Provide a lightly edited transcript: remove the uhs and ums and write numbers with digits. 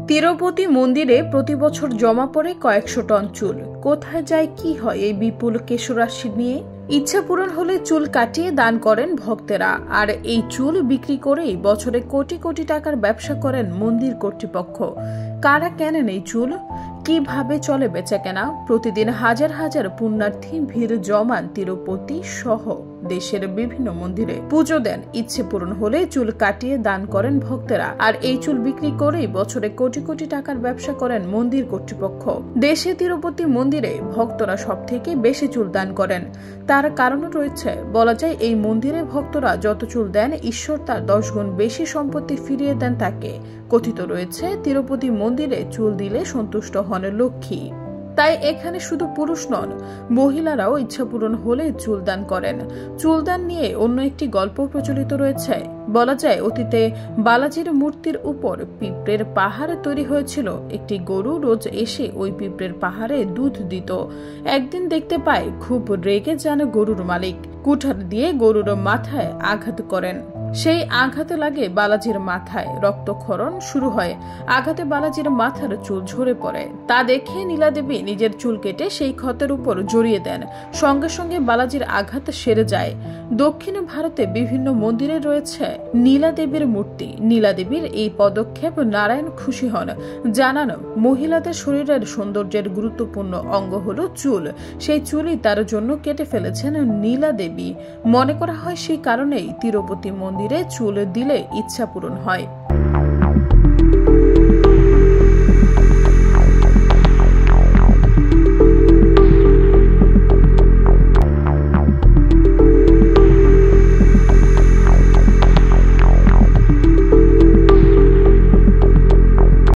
তিরুপতি মন্দিরে প্রতি বছর জমা পড়ে কয়েকশো টন চুল। কোথায় যায়, কি হয় এই বিপুল কেশরাশি নিয়ে? ইচ্ছা পূরণ হলে চুল কাটিয়ে দান করেন ভক্তেরা, আর এই চুল বিক্রি করেই বছরে কোটি কোটি টাকার ব্যবসা করেন মন্দির কর্তৃপক্ষ। কারা কেনেন এই চুল? কিভাবে চলে বেচাকেনা? প্রতিদিন হাজার হাজার পুণ্যার্থী ভিড় জমান তিরুপতি সহ দেশের বিভিন্ন মন্দিরে পুজো দেন। ইচ্ছে পূরণ হলে চুল কাটিয়ে দান করেন ভক্তেরা, আর এই চুল বিক্রি করেই বছরে কোটি কোটি টাকার ব্যবসা করেন মন্দির কর্তৃপক্ষ। দেশে তিরুপতি মন্দিরে ভক্তরা সব থেকে বেশি চুল দান করেন। তার কারণও রয়েছে। বলা যায়, এই মন্দিরে ভক্তরা যত চুল দেন, ঈশ্বর তার 10 গুণ বেশি সম্পত্তি ফিরিয়ে দেন তাকে। কথিত রয়েছে, তিরুপতি মন্দিরে চুল দিলে সন্তুষ্ট হন লক্ষ্মী। তাই এখানে শুধু পুরুষ নন, মহিলারাও ইচ্ছা পূরণ হলে চুল দান করেন। চুলদান নিয়ে অন্য একটি গল্প প্রচলিত রয়েছে। বলা যায়, অতীতে বালাজির মূর্তির উপর পিঁপড়ের পাহাড় তৈরি হয়েছিল। একটি গরু রোজ এসে ওই পিঁপড়ের পাহাড়ে দুধ দিত। একদিন দেখতে পায়, খুব রেগে যান গরুর মালিক। কুঠার দিয়ে গরুর মাথায় আঘাত করেন। সেই আঘাতে লাগে বালাজির মাথায়, রক্তক্ষরণ শুরু হয়। আঘাতে বালাজির মাথার চুল ঝরে পড়ে। তা দেখে নীলাদেবী নিজের চুল কেটে সেই ক্ষতের উপর জড়িয়ে দেন। সঙ্গে সঙ্গে বালাজির আঘাত সেরে যায়। দক্ষিণ ভারতে বিভিন্ন মন্দিরে রয়েছে নীলাদেবীর মূর্তি। নীলাদেবীর এই পদক্ষেপ নারায়ণ খুশি হন। জানান, মহিলাদের শরীরের সৌন্দর্যের গুরুত্বপূর্ণ অঙ্গ হলো চুল। সেই চুলই তার জন্য কেটে ফেলেছেন নীলাদেবী। মনে করা হয় সেই কারণেই তিরুপতি মন্দিরে চুল দিলে ইচ্ছা পূরণ হয়।